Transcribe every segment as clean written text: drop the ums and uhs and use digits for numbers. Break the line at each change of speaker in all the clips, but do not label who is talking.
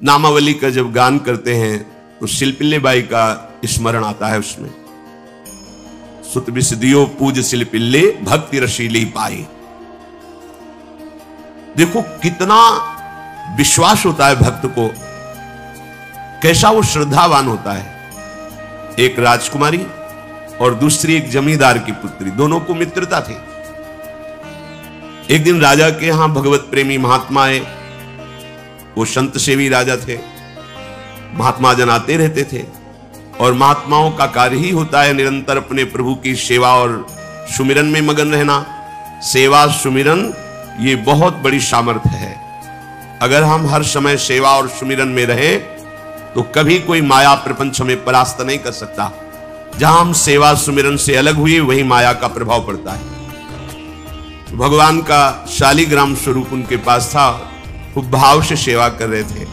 नामावली का जब गान करते हैं तो शिल्पिल्ले बाई का स्मरण आता है उसमें। सुत विसदियो पूज शिल्पिल्ले भक्ति रसीली पाई। देखो कितना विश्वास होता है भक्त को, कैसा वो श्रद्धावान होता है। एक राजकुमारी और दूसरी एक जमींदार की पुत्री, दोनों को मित्रता थी। एक दिन राजा के यहां भगवत प्रेमी महात्मा आए। वो संत सेवी राजा थे। महात्मा जन आते रहते थे और महात्माओं का कार्य ही होता है निरंतर अपने प्रभु की सेवा और सुमिरन में मगन रहना। सेवा सुमिरन ये बहुत बड़ी सामर्थ्य है। अगर हम हर समय सेवा और सुमिरन में रहें तो कभी कोई माया प्रपंच हमें परास्त नहीं कर सकता। जहां हम सेवा सुमिरन से अलग हुए वहीं माया का प्रभाव पड़ता है। भगवान का शालिग्राम स्वरूप उनके पास था। खूब भाव से सेवा कर रहे थे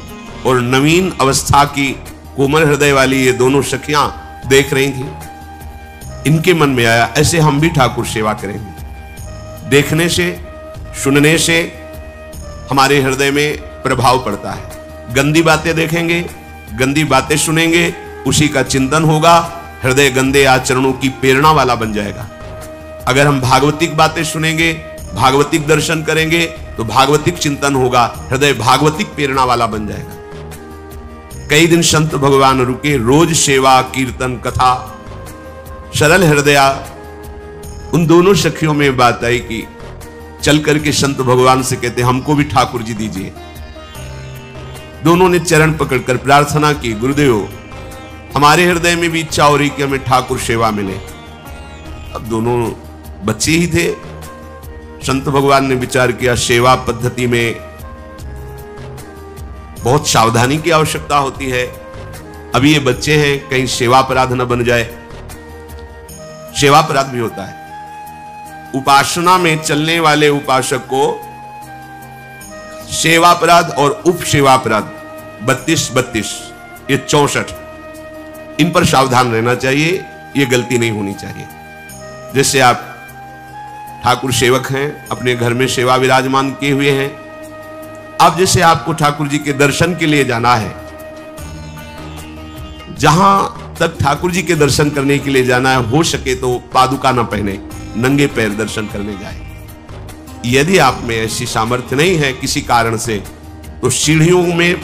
और नवीन अवस्था की कोमल हृदय वाली ये दोनों सखियां देख रही थी। इनके मन में आया ऐसे हम भी ठाकुर सेवा करेंगे। देखने से सुनने से हमारे हृदय में प्रभाव पड़ता है। गंदी बातें देखेंगे, गंदी बातें सुनेंगे, उसी का चिंतन होगा, हृदय गंदे आचरणों की प्रेरणा वाला बन जाएगा। अगर हम भागवतिक बातें सुनेंगे, भागवतिक दर्शन करेंगे तो भागवतिक चिंतन होगा, हृदय भागवतिक प्रेरणा वाला बन जाएगा। कई दिन संत भगवान रुके, रोज सेवा कीर्तन कथा, सरल हृदया। उन दोनों सखियों में बात आई कि चल करके संत भगवान से कहते हमको भी ठाकुर जी दीजिए। दोनों ने चरण पकड़कर प्रार्थना की, गुरुदेव हमारे हृदय में भी इच्छा हो रही कि हमें ठाकुर सेवा मिले। अब दोनों बच्चे ही थे। संत भगवान ने विचार किया सेवा पद्धति में बहुत सावधानी की आवश्यकता होती है। अभी ये बच्चे हैं, कहीं सेवा अपराध न बन जाए। सेवा अपराध भी होता है। उपासना में चलने वाले उपासक को सेवा अपराध और उप सेवा अपराध 32 ये 64, इन पर सावधान रहना चाहिए। ये गलती नहीं होनी चाहिए। जैसे आप ठाकुर सेवक हैं, अपने घर में सेवा विराजमान किए हुए हैं। अब जैसे आपको ठाकुर जी के दर्शन के लिए जाना है, जहां तक ठाकुर जी के दर्शन करने के लिए जाना है, हो सके तो पादुका न पहने, नंगे पैर दर्शन करने जाए। यदि आप में ऐसी सामर्थ्य नहीं है किसी कारण से, तो सीढ़ियों में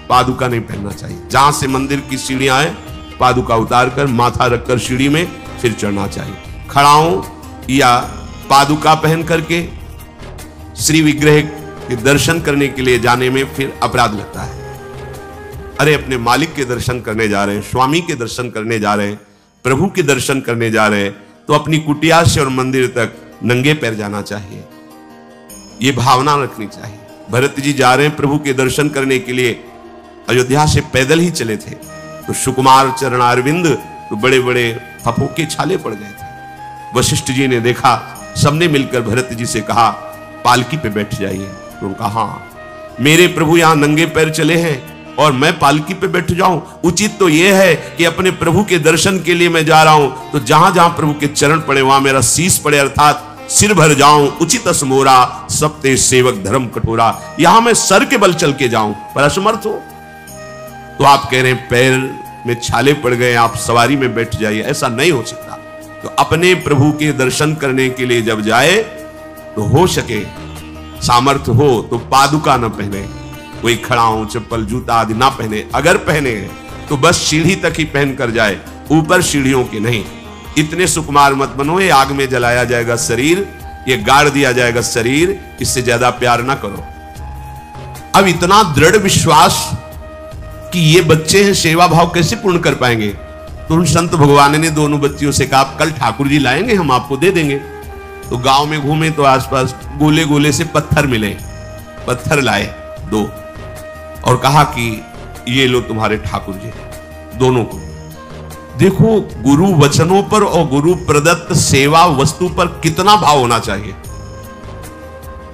पादुका नहीं पहनना चाहिए। जहां से मंदिर की सीढ़ियां हैं, पादुका उतारकर माथा रखकर सीढ़ी में फिर चढ़ना चाहिए। खड़ाओं या पादुका पहन करके श्री विग्रह के दर्शन करने के लिए जाने में फिर अपराध लगता है। अरे अपने मालिक के दर्शन करने जा रहे हैं, स्वामी के दर्शन करने जा रहे हैं, प्रभु के दर्शन करने जा रहे हैं, तो अपनी कुटिया से और मंदिर तक नंगे पैर जाना चाहिए। ये भावना रखनी चाहिए। भरत जी जा रहे हैं प्रभु के दर्शन करने के लिए, अयोध्या से पैदल ही चले थे, तो सुकुमार चरणारविंद तो बड़े बड़े फफोके छाले पड़ गए थे। वशिष्ठ जी ने देखा, सबने मिलकर भरत जी से कहा पालकी पे बैठ जाइए। तो उन्होंने कहा हाँ, मेरे प्रभु यहां नंगे पैर चले हैं और मैं पालकी पे बैठ जाऊं? उचित तो यह है कि अपने प्रभु के दर्शन के लिए मैं जा रहा हूं तो जहां जहां प्रभु के चरण पड़े वहां मेरा शीश पड़े, अर्थात सिर भर जाऊं। उचित असमोरा सबते सेवक धर्म कठोरा। यहां मैं सर के बल चल के जाऊं, पर असमर्थ हो। तो आप कह रहे हैं पैर में छाले पड़ गए, आप सवारी में बैठ जाइए। ऐसा नहीं हो सकता। तो अपने प्रभु के दर्शन करने के लिए जब जाए तो हो सके सामर्थ्य हो तो पादुका न पहने, कोई खड़ाऊं चप्पल जूता आदि ना पहने। अगर पहने तो बस सीढ़ी तक ही पहन कर जाए, ऊपर सीढ़ियों की नहीं। इतने सुकुमार मत बनो, ये आग में जलाया जाएगा शरीर, ये गाड़ दिया जाएगा शरीर, इससे ज्यादा प्यार ना करो। अब इतना दृढ़ विश्वास कि ये बच्चे हैं, सेवा भाव कैसे पूर्ण कर पाएंगे? तो उन संत भगवान ने दोनों बच्चियों से कहा कल ठाकुर जी लाएंगे, हम आपको दे देंगे। तो गांव में घूमे तो आसपास गोले गोले से पत्थर मिले, पत्थर लाए 2 और कहा कि ये लो तुम्हारे ठाकुर जी। दोनों को देखो, गुरु वचनों पर और गुरु प्रदत्त सेवा वस्तु पर कितना भाव होना चाहिए।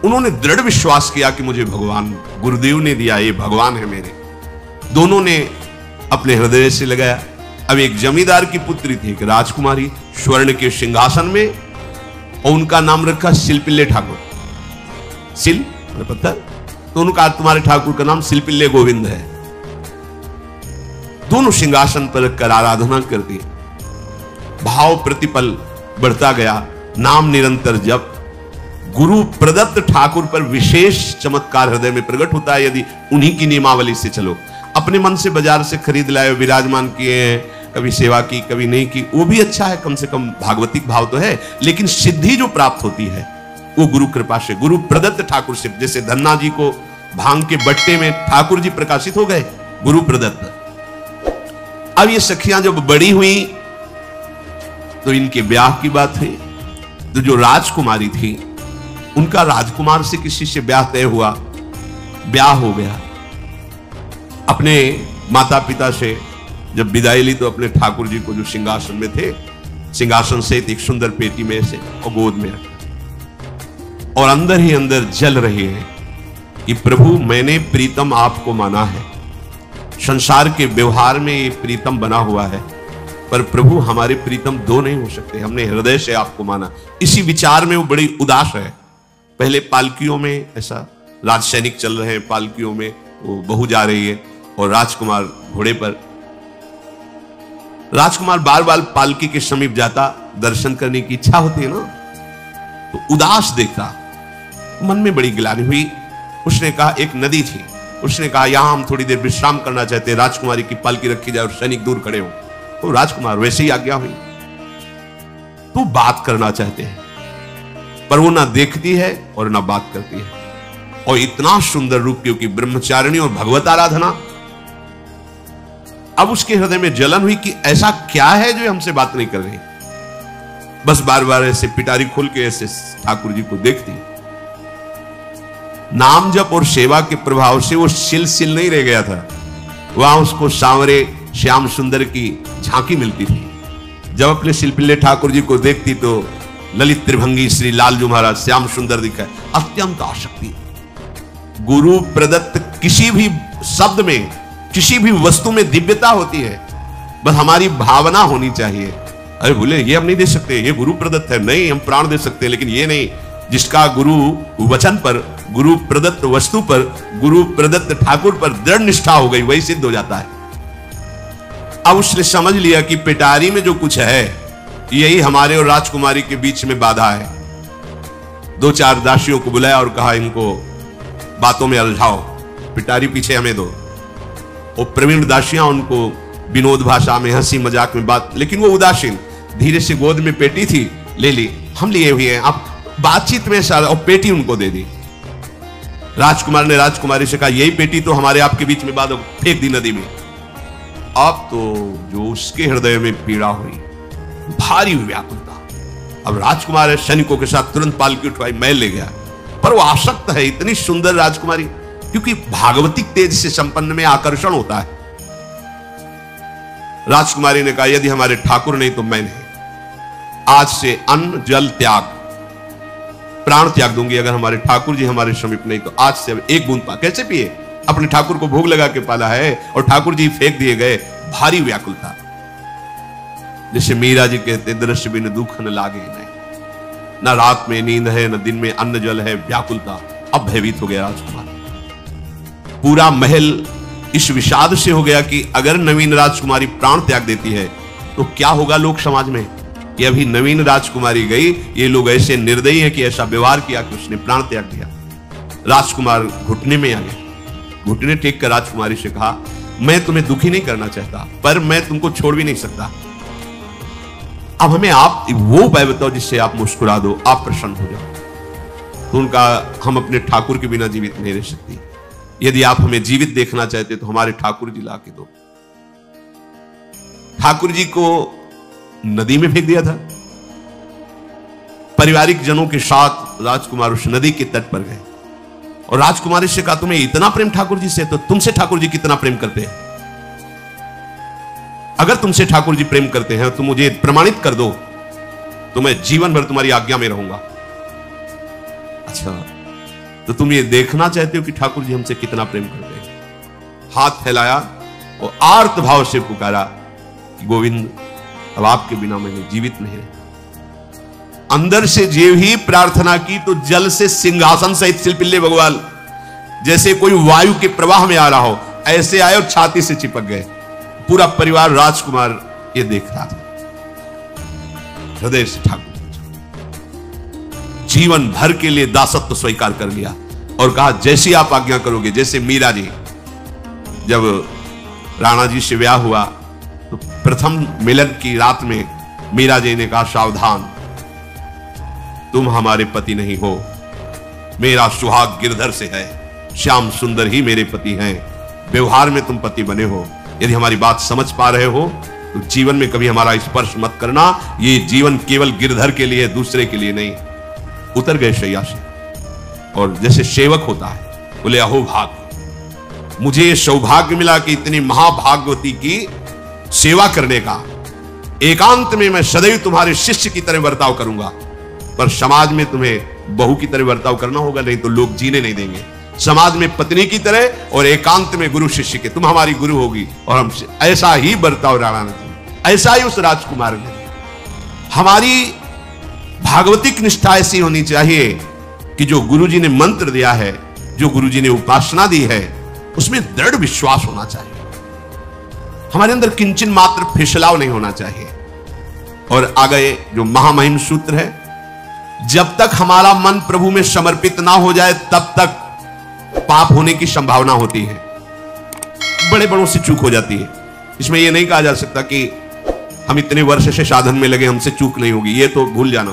उन्होंने दृढ़ विश्वास किया कि मुझे भगवान गुरुदेव ने दिया, ये भगवान है मेरे। दोनों ने अपने हृदय से लगाया। अब एक जमींदार की पुत्री थी, एक राजकुमारी, स्वर्ण के सिंहासन में, और उनका नाम रखा शिल्पिल्ले ठाकुर। शिल पत्थर, तो उनका तुम्हारे ठाकुर का नाम शिल्पिल्ले गोविंद है। दोनों सिंहासन पर रखकर आराधना करती है। भाव प्रतिपल बढ़ता गया, नाम निरंतर जप। गुरु प्रदत्त ठाकुर पर विशेष चमत्कार हृदय में प्रकट होता है यदि उन्हीं की नियमावली से चलो। अपने मन से बाजार से खरीद लाए, विराजमान किए हैं, कभी सेवा की कभी नहीं की, वो भी अच्छा है, कम से कम भागवतिक भाव तो है, लेकिन सिद्धि जो प्राप्त होती है वो गुरु कृपा से, गुरु प्रदत्त ठाकुर से। जैसे धन्ना जी को भांग के बट्टे में ठाकुर जी प्रकाशित हो गए, गुरु प्रदत्त। अब ये सखियां जब बड़ी हुई तो इनके ब्याह की बात हुई। तो जो राजकुमारी थी उनका राजकुमार से किसी से ब्याह तय हुआ, ब्याह हो गया। अपने माता पिता से जब विदाई ली तो अपने ठाकुर जी को जो सिंहासन में थे, सिंहासन से एक सुंदर पेटी में से और गोद में रखा, और अंदर ही अंदर जल रही है कि प्रभु मैंने प्रीतम आपको माना है, संसार के व्यवहार में ये प्रीतम बना हुआ है, पर प्रभु हमारे प्रीतम दो नहीं हो सकते, हमने हृदय से आपको माना। इसी विचार में वो बड़ी उदास है। पहले पालकियों में ऐसा राज सैनिक चल रहे हैं, पालकियों में वो बहू जा रही है और राजकुमार घोड़े पर। राजकुमार बार बार पालकी के समीप जाता, दर्शन करने की इच्छा होती है ना, तो उदास देखता, मन में बड़ी गिलानी हुई। उसने कहा, एक नदी थी, उसने कहा यहां हम थोड़ी देर विश्राम करना चाहते हैं, राजकुमारी की पालकी रखी जाए और सैनिक दूर खड़े हो। तो राजकुमार वैसे ही आज्ञा हुई। तो बात करना चाहते हैं पर वो ना देखती है और ना बात करती है, और इतना सुंदर रूप, क्योंकि ब्रह्मचारिणी और भगवत आराधना। अब उसके हृदय में जलन हुई कि ऐसा क्या है जो हमसे बात नहीं कर रही। बस बार बार ऐसे पिटारी खोल के ऐसे ठाकुर जी को देखती। नाम जप और सेवा के प्रभाव से वो सिल नहीं रह गया था, वहां उसको सांवरे श्याम सुंदर की झांकी मिलती थी। जब अपने शिल्पिल्ले ठाकुर जी को देखती तो ललित त्रिभंगी श्री लालजू महाराज श्याम सुंदर दिखाए, अत्यंत आसक्ति। गुरु प्रदत्त किसी भी शब्द में, किसी भी वस्तु में दिव्यता होती है, बस हमारी भावना होनी चाहिए। अरे बोले ये हम नहीं दे सकते, ये गुरु प्रदत्त है, नहीं हम प्राण दे सकते, लेकिन ये नहीं। जिसका गुरु वचन पर, गुरु प्रदत्त वस्तु पर, गुरु प्रदत्त ठाकुर पर दृढ़ निष्ठा हो गई, वही सिद्ध हो जाता है। अब उसने समझ लिया कि पिटारी में जो कुछ है यही हमारे और राजकुमारी के बीच में बाधा है। दो चार दासियों को बुलाया और कहा इनको बातों में उलझाओ, पिटारी पीछे हमें दो। और प्रवीण दासियां उनको विनोद भाषा में, हंसी मजाक में बात, लेकिन वो उदासीन। धीरे से गोद में पेटी थी, ले ली, हम लिए हुए हैं, आप बातचीत में सारा, और पेटी उनको दे दी। राजकुमार ने राजकुमारी से कहा यही पेटी तो हमारे आपके बीच में बात, फेंक दी नदी में। अब तो जो उसके हृदय में पीड़ा हुई, भारी व्याकुलता। अब राजकुमार है, सैनिकों के साथ तुरंत पालकी उठवाई, महल ले गया। पर वो आसक्त है, इतनी सुंदर राजकुमारी, क्योंकि भागवतिक तेज से संपन्न में आकर्षण होता है। राजकुमारी ने कहा यदि हमारे ठाकुर नहीं तो मैं नहीं, आज से अन्न जल त्याग, प्राण त्याग दूंगी अगर हमारे ठाकुर जी हमारे समीप नहीं तो। आज से अब एक बूंद पा, कैसे पिए, अपने ठाकुर को भोग लगा के पाला है और ठाकुर जी फेंक दिए गए। भारी व्याकुलता, जैसे मीरा जी कहते दृश्य बिन दुख न लागे नहीं, ना रात में नींद है न दिन में अन्न जल है, व्याकुलता। अब भयभीत हो गया राजकुमार। पूरा महल इस विषाद से हो गया कि अगर नवीन राजकुमारी प्राण त्याग देती है तो क्या होगा लोक समाज में। कि अभी नवीन राजकुमारी गई, ये लोग ऐसे निर्दयी हैं कि ऐसा व्यवहार किया कि उसने प्राण त्याग दिया। राजकुमार घुटने में आ गए, घुटने टेक कर राजकुमारी से कहा मैं तुम्हें दुखी नहीं करना चाहता, पर मैं तुमको छोड़ भी नहीं सकता। अब हमें आप वो उपाय बताओ जिससे आप मुस्कुरा दो, आप प्रसन्न हो जाओ। तो उनका हम अपने ठाकुर के बिना जीवित नहीं रह सकती, यदि आप हमें जीवित देखना चाहते तो हमारे ठाकुर जी ला के दो। ठाकुर जी को नदी में फेंक दिया था। पारिवारिक जनों के साथ राजकुमार उस नदी के तट पर गए और राजकुमारी से कहा तुम्हें इतना प्रेम ठाकुर जी से, तो तुमसे ठाकुर जी कितना प्रेम करते हैं। अगर तुमसे ठाकुर जी प्रेम करते हैं तो मुझे प्रमाणित कर दो, तो मैं जीवन भर तुम्हारी आज्ञा में रहूंगा। अच्छा, तो तुम ये देखना चाहते हो कि ठाकुर जी हमसे कितना प्रेम करते हैं। हाथ फैलाया और आर्त भाव से पुकारा कि गोविंद अब आपके बिना मैंने जीवित नहीं रहा। अंदर से जेव ही प्रार्थना की तो जल से सिंहासन सहित शिल्पिल्ले भगवान जैसे कोई वायु के प्रवाह में आ रहा हो, ऐसे आए और छाती से चिपक गए। पूरा परिवार राजकुमार ये देख रहा था। हृदय से ठाकुर जीवन भर के लिए दासत्व स्वीकार कर लिया और कहा जैसी आप आज्ञा करोगे। जैसे मीरा जी, जब राणा जी से ब्याह हुआ तो प्रथम मिलन की रात में मीरा जी ने कहा सावधान, तुम हमारे पति नहीं हो, मेरा सुहाग गिरधर से है, श्याम सुंदर ही मेरे पति हैं, व्यवहार में तुम पति बने हो। यदि हमारी बात समझ पा रहे हो तो जीवन में कभी हमारा स्पर्श मत करना, ये जीवन केवल गिरधर के लिए, दूसरे के लिए नहीं। उतर गए शैया से और जैसे सेवक होता है बोले अहो भाग्य, मुझे ये सौभाग्य मिला कि इतनी महाभागवती की सेवा करने का। एकांत में मैं सदैव तुम्हारे शिष्य की तरह बर्ताव करूंगा, पर समाज में तुम्हें बहू की तरह बर्ताव करना होगा, नहीं तो लोग जीने नहीं देंगे। समाज में पत्नी की तरह और एकांत में गुरु शिष्य के, तुम हमारी गुरु होगी और हमसे ऐसा ही बर्ताव राणा ने, ऐसा ही उस राजकुमार ने। हमारी भागवतिक निष्ठा ऐसी होनी चाहिए कि जो गुरुजी ने मंत्र दिया है, जो गुरुजी ने उपासना दी है, उसमें दृढ़ विश्वास होना चाहिए। हमारे अंदर किंचन मात्र फिसलाव नहीं होना चाहिए। और आगे जो महामहिम सूत्र है, जब तक हमारा मन प्रभु में समर्पित ना हो जाए तब तक पाप होने की संभावना होती है, बड़े बड़ों से चूक हो जाती है। इसमें यह नहीं कहा जा सकता कि हम इतने वर्ष से साधन में लगे, हमसे चूक नहीं होगी, ये तो भूल जाना।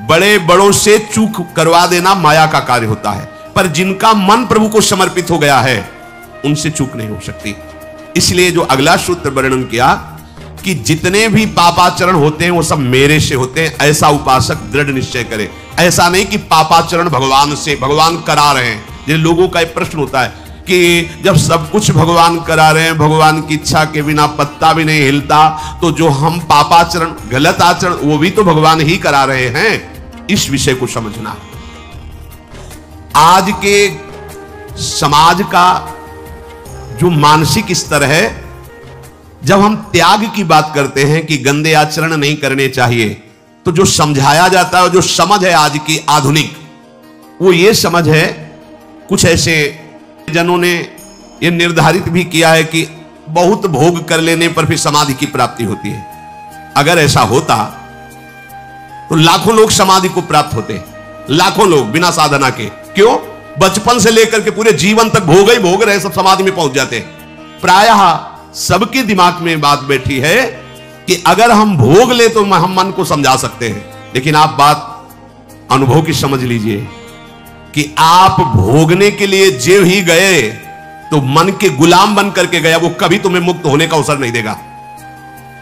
बड़े बड़ों से चूक करवा देना माया का कार्य होता है, पर जिनका मन प्रभु को समर्पित हो गया है उनसे चूक नहीं हो सकती। इसलिए जो अगला सूत्र वर्णन किया कि जितने भी पापाचरण होते हैं वो सब मेरे से होते हैं, ऐसा उपासक दृढ़ निश्चय करे। ऐसा नहीं कि पापाचरण भगवान से, भगवान करा रहे हैं। ये लोगों का एक प्रश्न होता है कि जब सब कुछ भगवान करा रहे हैं, भगवान की इच्छा के बिना पत्ता भी नहीं हिलता, तो जो हम पापाचरण, गलत आचरण, वो भी तो भगवान ही करा रहे हैं। इस विषय को समझना। आज के समाज का जो मानसिक स्तर है, जब हम त्याग की बात करते हैं कि गंदे आचरण नहीं करने चाहिए, तो जो समझाया जाता है, जो समझ है आज की आधुनिक, वो ये समझ है, कुछ ऐसे जनों ने ये निर्धारित भी किया है कि बहुत भोग कर लेने पर भी समाधि की प्राप्ति होती है। अगर ऐसा होता तो लाखों लोग समाधि को प्राप्त होते, लाखों लोग बिना साधना के। क्यों? बचपन से लेकर के पूरे जीवन तक भोग ही भोग रहे, सब समाधि में पहुंच जाते। प्रायः सबके दिमाग में बात बैठी है कि अगर हम भोग ले तो हम मन को समझा सकते हैं, लेकिन आप बात अनुभव की समझ लीजिए कि आप भोगने के लिए जो ही गए तो मन के गुलाम बन करके गया, वो कभी तुम्हें मुक्त होने का अवसर नहीं देगा।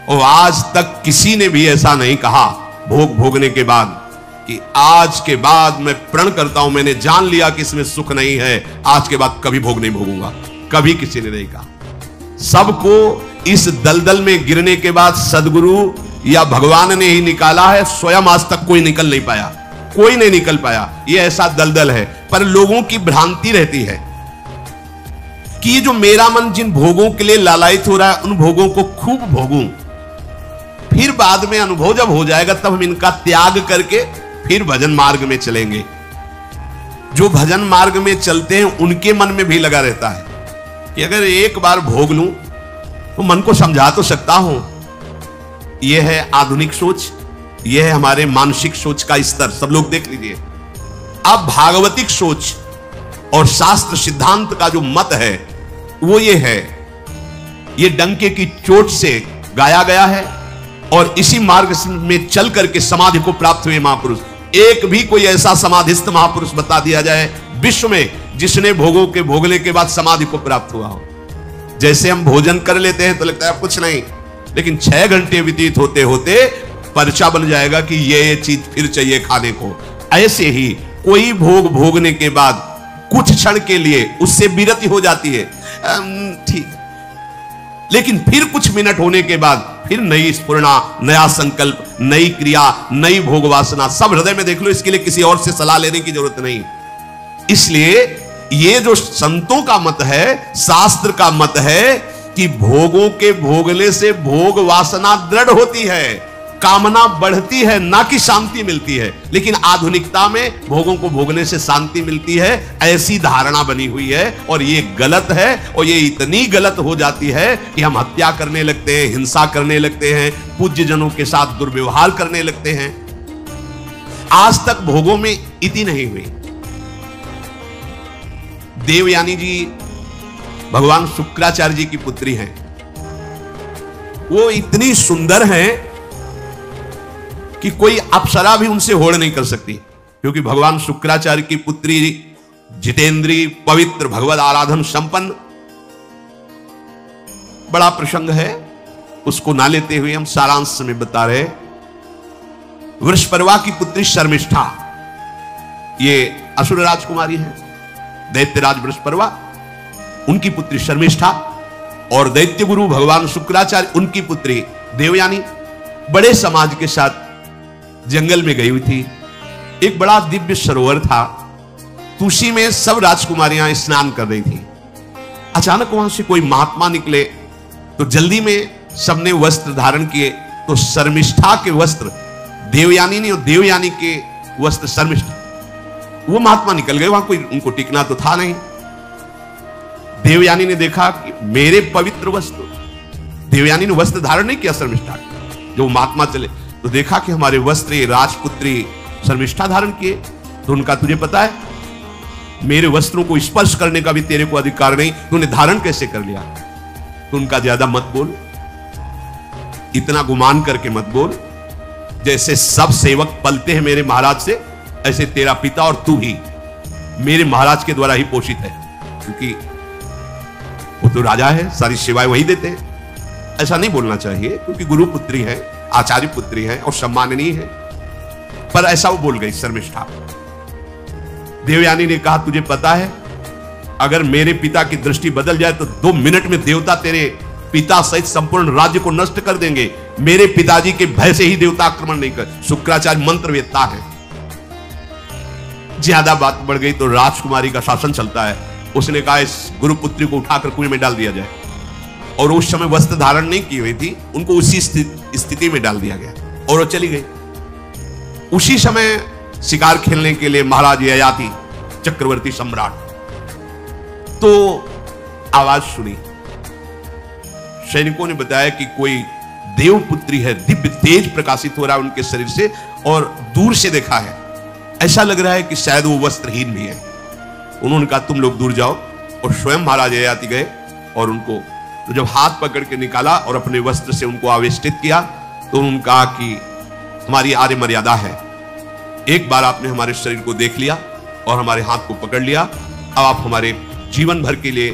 और आज तक किसी ने भी ऐसा नहीं कहा भोग भोगने के बाद कि आज के बाद मैं प्रण करता हूं, मैंने जान लिया कि इसमें सुख नहीं है, आज के बाद कभी भोग नहीं भोगूंगा। कभी किसी ने नहीं कहा। सबको इस दलदल में गिरने के बाद सदगुरु या भगवान ने ही निकाला है, स्वयं आज तक कोई निकल नहीं पाया, कोई नहीं निकल पाया। ये ऐसा दलदल है। पर लोगों की भ्रांति रहती है कि जो मेरा मन जिन भोगों के लिए लालायित हो रहा है, उन भोगों को खूब भोगूं, फिर बाद में अनुभव जब हो जाएगा तब हम इनका त्याग करके फिर भजन मार्ग में चलेंगे। जो भजन मार्ग में चलते हैं उनके मन में भी लगा रहता है कि अगर एक बार भोग लूं तो मन को समझा तो सकता हूं। यह है आधुनिक सोच, यह है हमारे मानसिक सोच का स्तर। सब लोग देख लीजिए। अब भागवतिक सोच और शास्त्र सिद्धांत का जो मत है वो ये है, ये डंके की चोट से गाया गया है और इसी मार्ग में चल करके समाधि को प्राप्त हुए महापुरुष। एक भी कोई ऐसा समाधिस्थ महापुरुष बता दिया जाए विश्व में जिसने भोगों के भोगने के बाद समाधि को प्राप्त हुआ हो। जैसे हम भोजन कर लेते हैं तो लगता है कुछ नहीं, लेकिन 6 घंटे व्यतीत होते होते पर्चा बन जाएगा कि ये चीज फिर चाहिए खाने को। ऐसे ही कोई भोग भोगने के बाद कुछ क्षण के लिए उससे विरति हो जाती है, ठीक, लेकिन फिर कुछ मिनट होने के बाद फिर नई स्फुरणा, नया संकल्प, नई क्रिया, नई भोग वासना सब हृदय में देख लो। इसके लिए किसी और से सलाह लेने की जरूरत नहीं। इसलिए ये जो संतों का मत है, शास्त्र का मत है कि भोगों के भोगने से भोग वासना दृढ़ होती है, कामना बढ़ती है, ना कि शांति मिलती है। लेकिन आधुनिकता में भोगों को भोगने से शांति मिलती है, ऐसी धारणा बनी हुई है। और ये गलत है, और ये इतनी गलत हो जाती है कि हम हत्या करने लगते हैं, हिंसा करने लगते हैं, पूज्य जनों के साथ दुर्व्यवहार करने लगते हैं। आज तक भोगों में इति नहीं हुई। देवयानी जी भगवान शुक्राचार्य जी की पुत्री हैं। वो इतनी सुंदर हैं कि कोई अप्सरा भी उनसे होड़ नहीं कर सकती, क्योंकि भगवान शुक्राचार्य की पुत्री जितेंद्री, पवित्र, भगवद आराधन संपन्न। बड़ा प्रसंग है, उसको ना लेते हुए हम सारांश में बता रहे। वृषपर्वा की पुत्री शर्मिष्ठा, ये असुर राजकुमारी है, दैत्यराज वृषपर्वा, उनकी पुत्री शर्मिष्ठा, और दैत्य गुरु भगवान शुक्राचार्य उनकी पुत्री देवयानी बड़े समाज के साथ जंगल में गई हुई थी। एक बड़ा दिव्य सरोवर था, तुलसी में सब राजकुमारियां स्नान कर रही थी। अचानक वहां से कोई महात्मा निकले, तो जल्दी में सबने वस्त्र धारण किए। तो शर्मिष्ठा के वस्त्र देवयानी ने, और देवयानी के वस्त्र शर्मिष्ठा, वो महात्मा निकल गए। वहां कोई उनको टिकना तो था नहीं। देवयानी ने देखा कि मेरे पवित्र वस्त्र, देवयानी ने वस्त्र धारण नहीं किया शर्मिष्ठा, जो महात्मा चले तो देखा कि हमारे वस्त्र राजपुत्री शर्मिष्ठा धारण किए। तो उनका, तुझे पता है मेरे वस्त्रों को स्पर्श करने का भी तेरे को अधिकार नहीं, तूने धारण कैसे कर लिया? तो उनका, ज्यादा मत बोल, इतना गुमान करके मत बोल। जैसे सब सेवक पलते हैं मेरे महाराज से, ऐसे तेरा पिता और तू ही मेरे महाराज के द्वारा ही पोषित है, क्योंकि वो तो राजा है, सारी सेवाएं वही देते हैं। ऐसा नहीं बोलना चाहिए, क्योंकि गुरु पुत्री है, आचार्य पुत्री है और सम्माननीय है। पर ऐसा वो बोल गई शर्मिष्ठा। देवयानी ने कहा, तुझे पता है अगर मेरे पिता की दृष्टि बदल जाए तो 2 मिनट में देवता तेरे पिता सहित संपूर्ण राज्य को नष्ट कर देंगे। मेरे पिताजी के भय से ही देवता आक्रमण नहीं कर। शुक्राचार्य मंत्रवेत्ता है। ज्यादा बात बढ़ गई तो राजकुमारी का शासन चलता है। उसने कहा, इस गुरुपुत्री को उठाकर कुएं में डाल दिया जाए। और उस समय वस्त्र धारण नहीं की हुई थी, उनको उसी स्थिति में डाल दिया गया और वो चली गई। उसी समय शिकार खेलने के लिए महाराज ययाति चक्रवर्ती सम्राट तो आवाज सुनी। सैनिकों ने बताया कि कोई देवपुत्री है, दिव्य तेज प्रकाशित हो रहा है उनके शरीर से, और दूर से देखा है ऐसा लग रहा है कि शायद वो वस्त्रहीन भी है। उन्होंने कहा, तुम लोग दूर जाओ। और स्वयं महाराज ययाति गए और उनको, तो जब हाथ पकड़ के निकाला और अपने वस्त्र से उनको आवेष्टित किया, तो उन्होंने कहा कि हमारी आर्य मर्यादा है, एक बार आपने हमारे शरीर को देख लिया और हमारे हाथ को पकड़ लिया, अब आप हमारे जीवन भर के लिए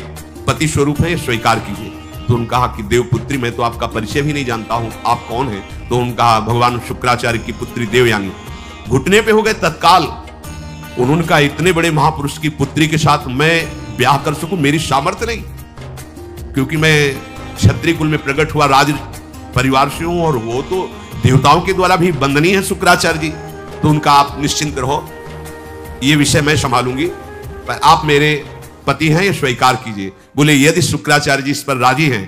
पति स्वरूप हैं, स्वीकार कीजिए। तो उन्होंने कहा कि देवपुत्री, मैं तो आपका परिचय भी नहीं जानता हूं, आप कौन हैं? तो उन्होंने कहा, भगवान शुक्राचार्य की पुत्री देवयानी। घुटने पे हो गए तत्काल। उन्होंने कहा, इतने बड़े महापुरुष की पुत्री के साथ मैं ब्याह कर सकूं, मेरी सामर्थ्य नहीं, क्योंकि मैं क्षत्रिय कुल में प्रकट हुआ राज परिवार से हूं, और वो तो देवताओं के द्वारा भी वंदनीय है शुक्राचार्य जी। तो उनका, आप निश्चिंत रहो, ये विषय मैं संभालूंगी, पर आप मेरे पति हैं, ये स्वीकार कीजिए। बोले, यदि शुक्राचार्य जी इस पर राजी हैं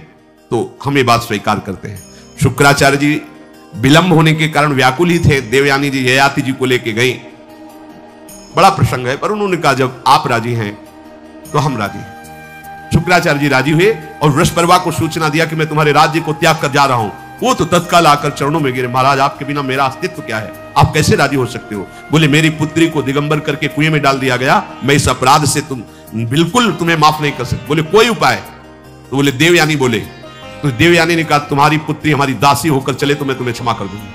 तो हम ये बात स्वीकार करते हैं। शुक्राचार्य जी विलंब होने के कारण व्याकुल ही थे। देवयानी जी ययाति जी को लेके गई। बड़ा प्रसंग है, पर उन्होंने कहा, जब आप राजी हैं तो हम राजी हैं। शुक्राचार्य जी राजी हुए और वृषपर्वा को सूचना दिया कि मैं तुम्हारे राज्य को त्याग कर जा रहा हूं। वो तो तत्काल आकर चरणों में गिरे, महाराज आपके बिना मेरा अस्तित्व क्या है, आप कैसे राजी हो सकते हो? बोले, मेरी पुत्री को दिगंबर करके कुएं में डाल दिया गया, मैं इस अपराध से बिल्कुल तुम्हें माफ नहीं कर सकते। बोले, कोई उपाय? तो बोले, देवयानी बोले। तो देवयानी ने कहा, तुम्हारी पुत्री हमारी दासी होकर चले तो मैं तुम्हें क्षमा कर दूंगी।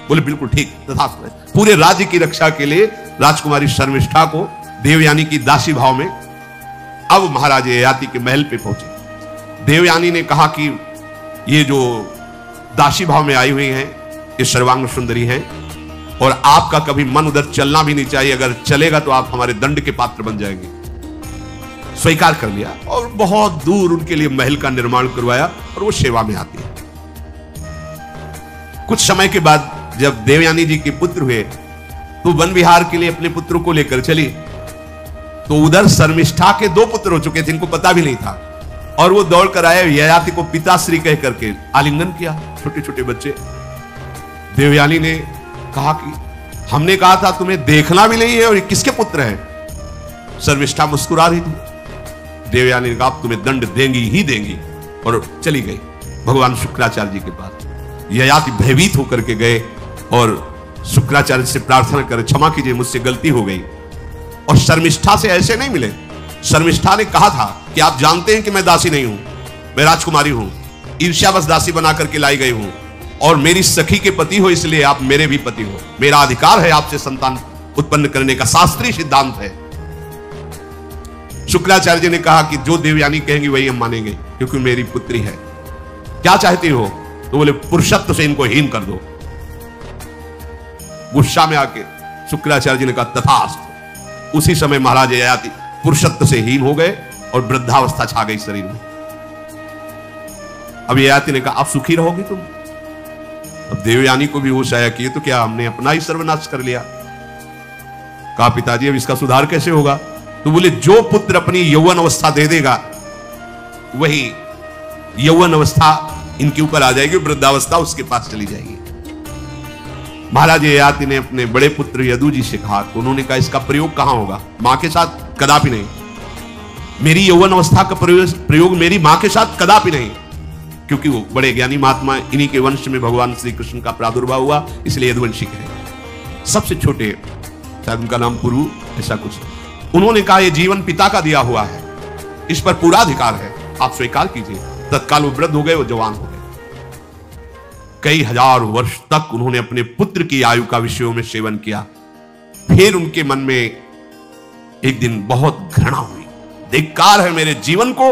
बोले, बिल्कुल ठीक, तथास्तु। पूरे राज्य की रक्षा के लिए राजकुमारी शर्मिष्ठा को देवयानी की दासी भाव में अब महाराज ययाति के महल पे पहुंचे। देवयानी ने कहा कि ये जो दासी भाव में आई हुई हैं, ये सर्वांग सुंदरी हैं, और आपका कभी मन उधर चलना भी नहीं चाहिए, अगर चलेगा तो आप हमारे दंड के पात्र बन जाएंगे। स्वीकार कर लिया और बहुत दूर उनके लिए महल का निर्माण करवाया, और वो सेवा में आती है। कुछ समय के बाद जब देवयानी जी के पुत्र हुए तो वन विहार के लिए अपने पुत्रों को लेकर चली। तो उधर शर्मिष्ठा के 2 पुत्र हो चुके थे, इनको पता भी नहीं था, और वो दौड़ कर आए, ययाति को पिताश्री कह करके आलिंगन किया। छोटे छोटे बच्चे। देवयानी ने कहा कि हमने कहा था तुम्हें देखना भी नहीं है और ये किसके पुत्र हैं। शर्मिष्ठा मुस्कुरा रही थी। देवयानी ने कहा तुम्हें दंड देंगी ही देंगी, और चली गई भगवान शुक्राचार्य जी के पास। ययाति भयभीत होकर के गए और शुक्राचार्य से प्रार्थना कर, क्षमा कीजिए मुझसे गलती हो गई। और शर्मिष्ठा से ऐसे नहीं मिले। शर्मिष्ठा ने कहा था कि आप जानते हैं कि मैं दासी नहीं हूं, मैं राजकुमारी हूं, ईर्ष्यावश दासी बना करके लाई गई हूं, और मेरी सखी के पति हो इसलिए आप मेरे भी पति हो, मेरा अधिकार है आपसे संतान उत्पन्न करने का, शास्त्रीय सिद्धांत है। शुक्राचार्य जी ने कहा कि जो देवयानी कहेंगी वही हम मानेंगे, क्योंकि मेरी पुत्री है। क्या चाहती हो? तो बोले पुरुषत्व से इनको हीन कर दो। गुस्सा में आके शुक्राचार्य जी ने कहा तथास्तु। उसी समय महाराज ययाति पुरुषत्व से हीन हो गए और वृद्धावस्था छा गई शरीर में। अब ययाति ने कहा अब सुखी रहोगी तुम। अब देवयानी को भी होश आया कि ये तो क्या हमने अपना ही सर्वनाश कर लिया। कहा पिताजी अब इसका सुधार कैसे होगा? तो बोले जो पुत्र अपनी यौवन अवस्था दे देगा वही यौवन अवस्था इनके ऊपर आ जाएगी, वृद्धावस्था उसके पास चली जाएगी। महाराज ययाति ने अपने बड़े पुत्र यदु जी से कहा, तो उन्होंने कहा इसका प्रयोग कहां होगा? मां के साथ कदापि नहीं। मेरी यौवन अवस्था का प्रयोग मेरी मां के साथ कदापि नहीं, क्योंकि वो बड़े ज्ञानी महात्मा, इन्हीं के वंश में भगवान श्री कृष्ण का प्रादुर्भाव हुआ, इसलिए यदुवंशी है। सबसे छोटे, शायद उनका नाम पुरु ऐसा कुछ। उन्होंने कहा यह जीवन पिता का दिया हुआ है, इस पर पूरा अधिकार है, आप स्वीकार कीजिए। तत्काल वो वृद्ध हो गए, वो जवान हो गए। कई हजार वर्ष तक उन्होंने अपने पुत्र की आयु का विषयों में सेवन किया। फिर उनके मन में एक दिन बहुत घृणा हुई, धिक्कार है मेरे जीवन को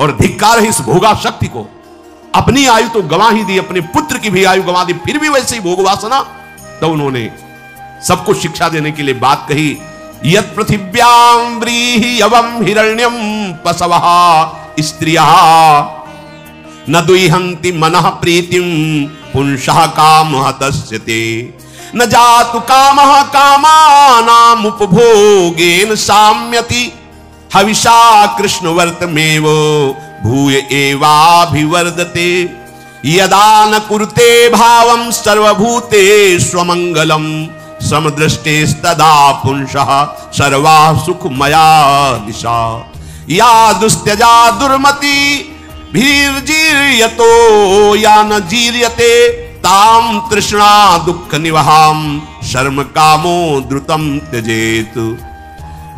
और धिक्कार है इस भोगा शक्ति को। अपनी आयु तो गंवा ही दी, अपने पुत्र की भी आयु गंवा दी, फिर भी वैसे ही भोग वासना। तो उन्होंने सबको शिक्षा देने के लिए बात कही, यत् पृथिव्यां व्रीहि यवं हिरण्यं पशवः स्त्रियः न दुह्यन्ति मनः प्रीतिं पुंसः कामः तस्यते न जातु कामः कामानाम् उपभोगेन साम्यति हविषा कृष्णवर्तमेव भूय एवाभिवर्धते यदा न कुरुते भावं सर्वभूतेष्वमङ्गलं समदृष्टेस्तदा पुंसः सर्वा सुखमया दिशा या दुस्त्यजा दुर्मति भीर्जीर्यतो या न जीर्यते ताम तृष्णा दुख निवहाम शर्म कामो द्रुतम त्यजेत।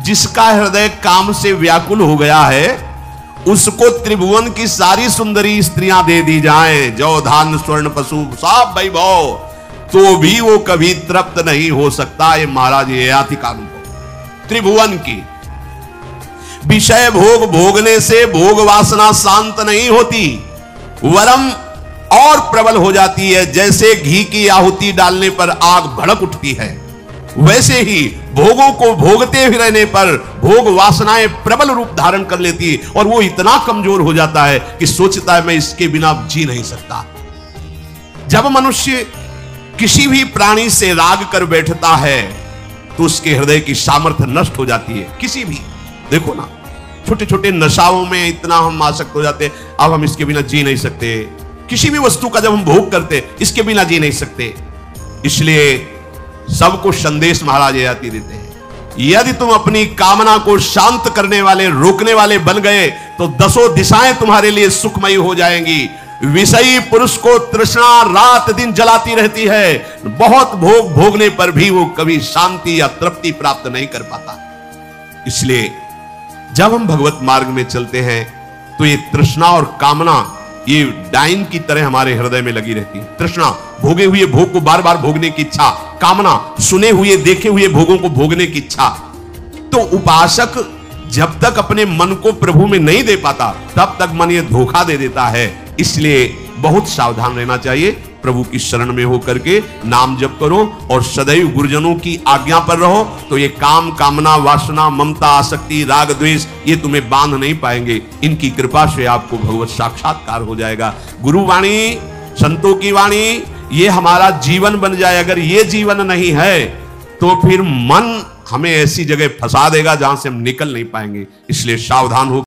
जिसका हृदय काम से व्याकुल हो गया है उसको त्रिभुवन की सारी सुंदरी स्त्रियां दे दी जाएं, जो धान स्वर्ण पशु सब वैभव, तो भी वो कभी तृप्त नहीं हो सकता। ये महाराज ययाति का अनुभव। त्रिभुवन की विषय भोग भोगने से भोग वासना शांत नहीं होती, वरम और प्रबल हो जाती है। जैसे घी की आहुति डालने पर आग भड़क उठती है, वैसे ही भोगों को भोगते हुए रहने पर भोग वासनाएं प्रबल रूप धारण कर लेती है और वो इतना कमजोर हो जाता है कि सोचता है मैं इसके बिना जी नहीं सकता। जब मनुष्य किसी भी प्राणी से राग कर बैठता है तो उसके हृदय की सामर्थ्य नष्ट हो जाती है। किसी भी, देखो ना, छोटे छोटे नशाओं में इतना हम आसक्त हो जाते हैं, अब हम इसके बिना जी नहीं सकते। किसी भी वस्तु का जब हम भोग करते इसके बिना जी नहीं सकते। इसलिए सबको संदेश महाराज ययाति देते हैं, यदि तुम अपनी कामना को शांत करने वाले, रोकने वाले बन गए तो दसों दिशाएं तुम्हारे लिए सुखमयी हो जाएंगी। विषयी पुरुष को तृष्णा रात दिन जलाती रहती है, बहुत भोग भोगने पर भी वो कभी शांति या तृप्ति प्राप्त नहीं कर पाता। इसलिए जब हम भगवत मार्ग में चलते हैं तो ये तृष्णा और कामना ये डाइन की तरह हमारे हृदय में लगी रहती है। तृष्णा भोगे हुए भोग को बार बार भोगने की इच्छा, कामना सुने हुए देखे हुए भोगों को भोगने की इच्छा। तो उपासक जब तक अपने मन को प्रभु में नहीं दे पाता तब तक मन ये धोखा दे देता है। इसलिए बहुत सावधान रहना चाहिए। प्रभु की शरण में होकर के नाम जप करो और सदैव गुरुजनों की आज्ञा पर रहो, तो ये काम कामना वासना ममता आसक्ति राग द्वेष ये तुम्हें बांध नहीं पाएंगे। इनकी कृपा से आपको भगवत साक्षात्कार हो जाएगा। गुरु वाणी, संतों की वाणी ये हमारा जीवन बन जाए। अगर ये जीवन नहीं है तो फिर मन हमें ऐसी जगह फंसा देगा जहां से हम निकल नहीं पाएंगे। इसलिए सावधान हो।